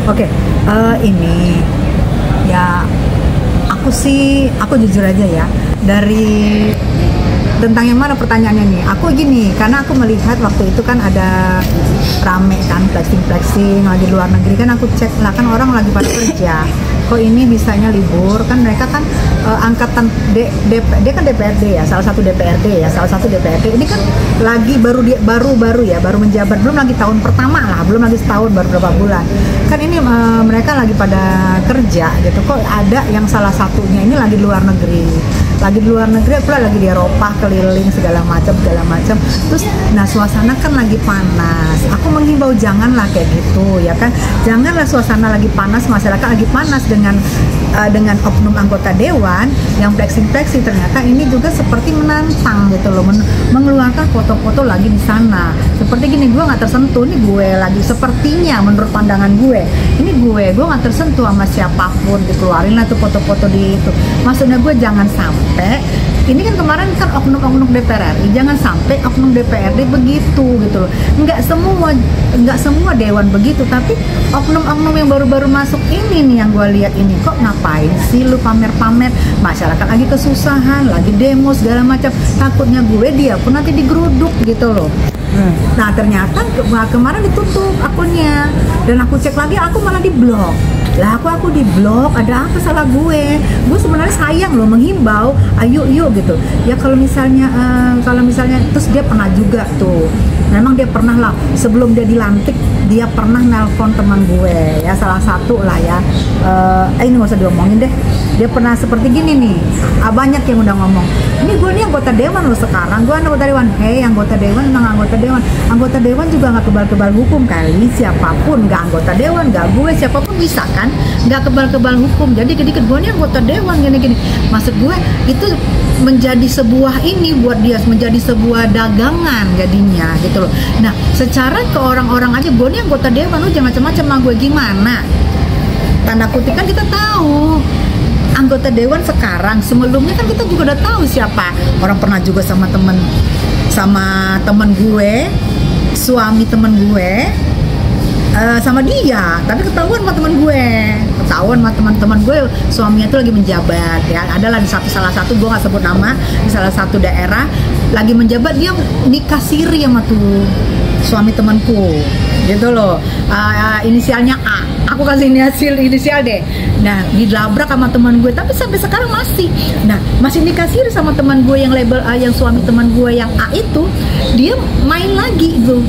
Oke, ini ya aku jujur aja ya, dari tentang yang mana pertanyaannya nih. Aku gini, karena aku melihat waktu itu kan ada rame kan flexing lagi luar negeri, kan aku cek lah, kan orang lagi pada kerja, kok ini bisanya libur, kan mereka kan angkatan dia kan DPRD ya, salah satu DPRD ini kan lagi baru menjabat, belum lagi tahun pertama lah, belum lagi setahun, baru beberapa bulan kan ini, mereka lagi pada kerja gitu, kok ada yang salah satunya ini lagi di luar negeri, pula lagi di Eropa, keliling segala macam, terus nah suasana kan lagi panas. Aku menghimbau janganlah kayak gitu ya kan, janganlah suasana lagi panas, masyarakat lagi panas dengan oknum anggota dewan yang flexing ternyata ini juga seperti menantang gitu loh, mengeluarkan foto-foto lagi di sana seperti gini. Gue nggak tersentuh, ini gue lagi sepertinya menurut pandangan gue nggak tersentuh sama siapapun, dikeluarin lah tuh foto-foto di itu. Maksudnya gue jangan sampai, ini kan kemarin kan oknum-oknum DPR RI, jangan sampai oknum DPRD begitu gitu loh. Nggak semua dewan begitu, tapi oknum-oknum yang baru-baru masuk ini nih yang gue lihat ini, kok ngapain sih lu pamer-pamer, masyarakat lagi kesusahan, lagi demo segala macam, takutnya dia pun nanti digeruduk gitu loh. Nah ternyata kemarin ditutup akunnya, dan aku cek lagi, aku malah diblok. Lah aku diblok, ada apa salah gue? Gue sebenarnya sayang loh, menghimbau, ayo yuk gitu. Ya kalau misalnya terus dia pernah juga tuh, memang dia pernah lah sebelum dia dilantik, dia pernah nelpon teman gue ya, salah satu lah ya, ini nggak usah diomongin deh. Dia pernah seperti gini nih, banyak yang udah ngomong, ini gue nih anggota dewan loh sekarang, gue anggota dewan. Hei, anggota dewan memang anggota dewan juga nggak kebal-kebal hukum kali, siapapun, nggak anggota dewan, nggak gue, siapapun bisa kan, nggak kebal-kebal hukum. Jadi dikit gue nih anggota dewan gini-gini. Maksud gue itu menjadi sebuah ini buat dia, menjadi sebuah dagangan jadinya gitu loh. Nah secara ke orang-orang aja, gue nih anggota dewan, lu jangan macam-macam sama gue, gimana? Tanda kutip kan kita tahu anggota dewan sekarang, sebelumnya kan kita juga udah tahu siapa orang, pernah juga sama temen gue, suami temen gue, sama dia, tapi ketahuan sama teman-teman gue, suaminya tuh lagi menjabat ya, adalah di salah satu, gue nggak sebut nama, di salah satu daerah lagi menjabat, dia nikah siri sama tuh suami temanku gitu loh, inisialnya A, aku kasih inisial deh. Nah dilabrak sama teman gue, tapi sampai sekarang masih nikah siri sama teman gue yang label A, yang suami teman gue yang A itu, dia main lagi gitu,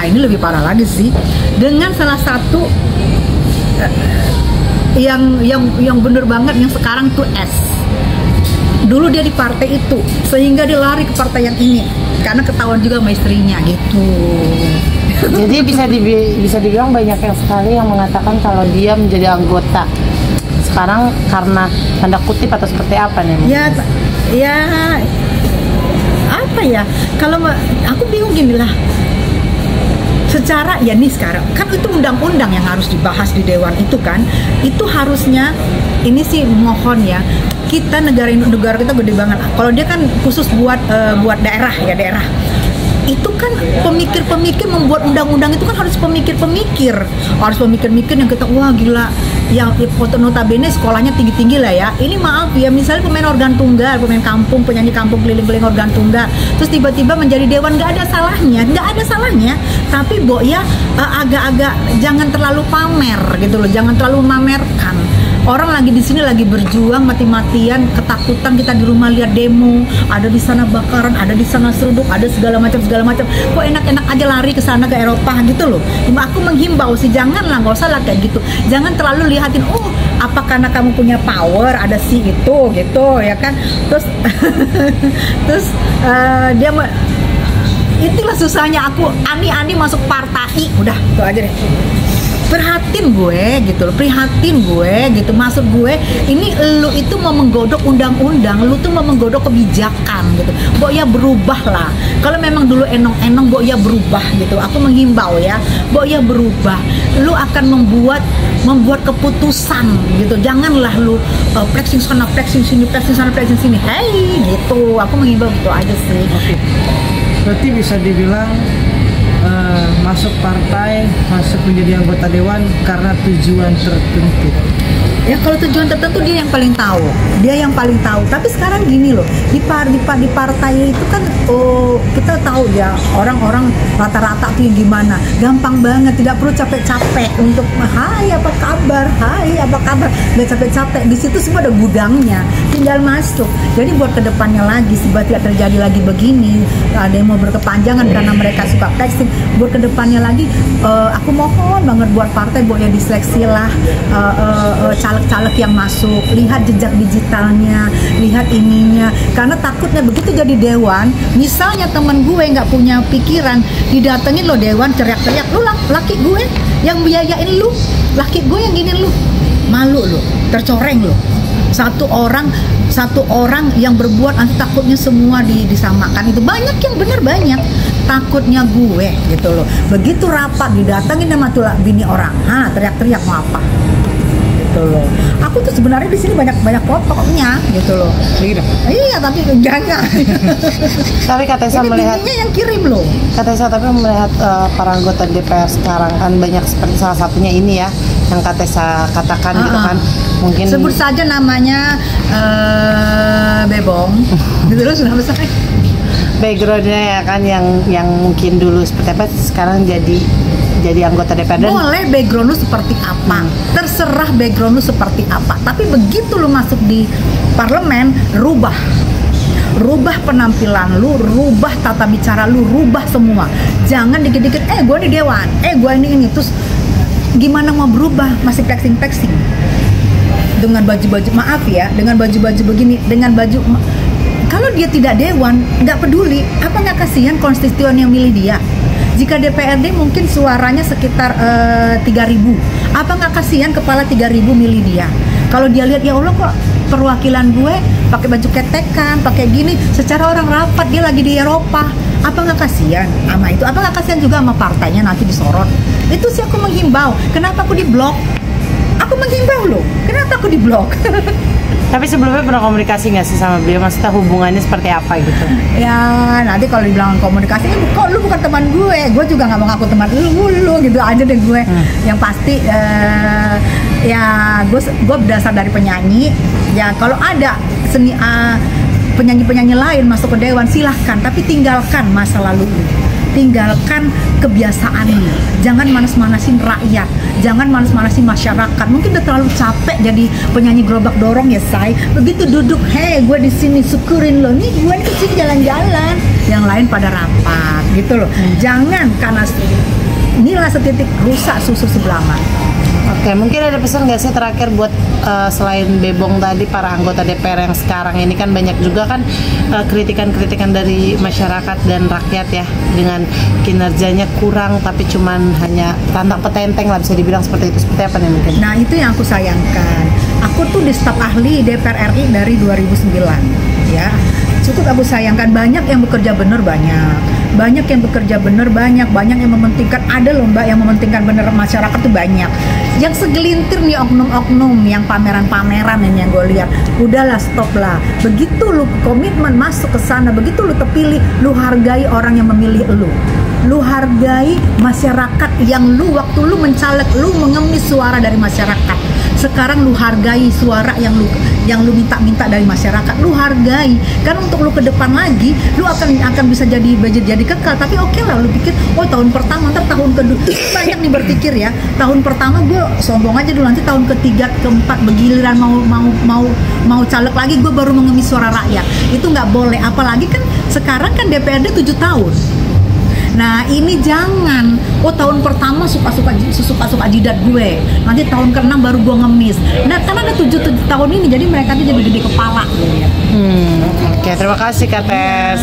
ini lebih parah lagi sih, dengan salah satu yang bener banget, yang sekarang tuh S. Dulu dia di partai itu, sehingga dia lari ke partai yang ini karena ketahuan juga sama istrinya gitu. Jadi bisa dibilang banyak yang sekali yang mengatakan kalau dia menjadi anggota sekarang karena tanda kutip atau seperti apa nih? Ya apa ya? Kalau aku bingung gini lah. Secara ya nih sekarang kan itu undang-undang yang harus dibahas di dewan itu kan, itu harusnya ini sih mohon ya, kita negara kita gede banget. Kalau dia kan khusus buat daerah ya, daerah itu kan pemikir-pemikir membuat undang-undang itu kan harus pemikir-pemikir yang kita wah gila, yang foto notabene sekolahnya tinggi-tinggi lah ya. Ini maaf ya, misalnya pemain organ tunggal, pemain kampung, penyanyi kampung keliling-keliling organ tunggal, terus tiba-tiba menjadi dewan, nggak ada salahnya. Tapi ya agak-agak jangan terlalu pamer gitu loh, jangan terlalu memamerkan. Orang lagi di sini lagi berjuang mati-matian, ketakutan, kita di rumah lihat demo, ada di sana bakaran, ada di sana seruduk, ada segala macam. Kok enak-enak aja lari ke sana ke Eropa gitu loh. Aku menghimbau sih, janganlah, nggak usah lah kayak gitu. Jangan terlalu lihatin, apa karena kamu punya power, ada si itu gitu ya kan. Terus dia itulah susahnya aku, ani masuk partai, udah itu aja deh. Prihatin gue gitu, maksud gue ini lu itu mau menggodok undang-undang, lu tuh mau menggodok kebijakan gitu. Mbok ya berubah lah, kalau memang dulu enong-enong, mbok ya berubah gitu. Aku menghimbau ya, mbok ya berubah, lu akan membuat keputusan gitu. Janganlah lu flexing sana, flexing sini, hei gitu. Aku menghimbau gitu aja sih. Oke. Berarti bisa dibilang masuk partai, masuk menjadi anggota dewan karena tujuan tertentu? Ya kalau tujuan tertentu dia yang paling tahu, Tapi sekarang gini loh, di partai itu kan kita tahu ya orang-orang rata-rata tuh yang gimana, gampang banget, tidak perlu capek-capek untuk hai apa kabar, nggak capek-capek. Di situ semua ada gudangnya, tinggal masuk. Jadi buat kedepannya lagi, sebab tidak terjadi lagi begini, ada yang mau berkepanjangan karena mereka suka flexing. Buat kedepannya lagi, aku mohon banget buat partai, buat ya diseleksi lah. Caleg-caleg yang masuk, lihat jejak digitalnya, lihat ininya, karena takutnya begitu jadi dewan, misalnya temen gue nggak punya pikiran, didatengin lo dewan teriak-teriak, lu laki gue yang biayain lu, laki gue yang gini lu, malu lo, tercoreng lo. Satu orang yang berbuat, nanti takutnya semua disamakan. Itu banyak yang benar, banyak takutnya gue gitu loh. Begitu rapat didatengin sama tuh bini orang, teriak-teriak mau apa gitu loh. Aku tuh sebenarnya di sini banyak pokoknya gitu loh. Iya, tapi jangan. Tapi Kak Tessa melihat yang kirim loh. Kak Tessa tapi melihat para anggota DPR sekarang kan banyak seperti salah satunya ini ya yang Kak Tessa katakan gitu kan. Mungkin sebut saja namanya Bebong. Gitu loh, sudah besar. Backgroundnya ya kan yang mungkin dulu seperti apa, sekarang jadi anggota DPR. Boleh background lu seperti apa, terserah background lu seperti apa, tapi begitu lu masuk di parlemen, rubah penampilan lu, rubah tata bicara lu, rubah semua. Jangan dikit-dikit gue di dewan, gue ini terus gimana mau berubah, masih flexing dengan baju-baju, maaf ya, dengan baju-baju begini, dengan baju. Kalau dia tidak dewan, nggak peduli, apa nggak kasihan konstituen yang milih dia? Jika DPRD mungkin suaranya sekitar 3.000, apa nggak kasihan kepala 3.000 milih dia? Kalau dia lihat, ya Allah kok perwakilan gue pakai baju ketekan, pakai gini, secara orang rapat dia lagi di Eropa, apa nggak kasihan sama itu? Apa nggak kasihan juga sama partainya nanti disorot? Itu sih aku menghimbau. Kenapa aku diblok? Aku menghimbau loh. Kenapa aku diblok? Tapi sebelumnya pernah komunikasi nggak sih sama beliau? Maksudnya hubungannya seperti apa gitu? Ya nanti kalau dibilang komunikasi, kok lu bukan teman gue juga nggak mau ngaku teman lu gitu aja deh gue. Yang pasti ya gue berdasar dari penyanyi. Ya kalau ada seni penyanyi lain masuk ke dewan silahkan, tapi tinggalkan masa lalu lu. Tinggalkan kebiasaan lu. Jangan manas-manasin rakyat, jangan manas-manasin masyarakat. Mungkin udah terlalu capek jadi penyanyi gerobak dorong ya, say. Begitu duduk, gue di sini syukurin lo nih, gue di sini jalan-jalan. Yang lain pada rapat gitu loh. Jangan karena inilah setitik rusak susu sebelah mata. Oke, mungkin ada pesan nggak sih terakhir buat selain Bebong tadi, para anggota DPR yang sekarang ini kan banyak juga kan kritikan-kritikan dari masyarakat dan rakyat ya, dengan kinerjanya kurang tapi cuman hanya tantang petenteng lah, bisa dibilang seperti itu. Seperti apa nih mungkin? Nah itu yang aku sayangkan. Aku tuh di staf ahli DPR RI dari 2009 ya. Cukup aku sayangkan, banyak yang bekerja benar, banyak yang bekerja benar, banyak yang mementingkan, ada loh mbak yang mementingkan benar masyarakat tuh banyak. Yang segelintir nih oknum-oknum yang pameran-pameran ini yang gue lihat, udahlah stop lah. Begitu lu komitmen masuk ke sana, begitu lu terpilih, lu hargai orang yang memilih lu hargai masyarakat yang waktu lu mencaleg, lu mengemis suara dari masyarakat. Sekarang lu hargai suara yang lu minta dari masyarakat, lu hargai. Kan untuk lu ke depan lagi, lu akan bisa jadi kekal. Tapi oke lah, lu pikir, tahun pertama, ntar tahun kedua, banyak nih berpikir ya. Tahun pertama gue sombong aja dulu, nanti tahun ketiga, keempat, begiliran mau caleg lagi, gue baru mengemis suara rakyat. Itu nggak boleh. Apalagi kan sekarang kan DPRD 7 tahun. Nah ini jangan, tahun pertama suka-suka jidat gue, nanti tahun ke-6 baru gue ngemis. Nah karena ada 7 tahun ini, jadi mereka tuh jadi gede kepala. Oke, terima kasih Kak Tes.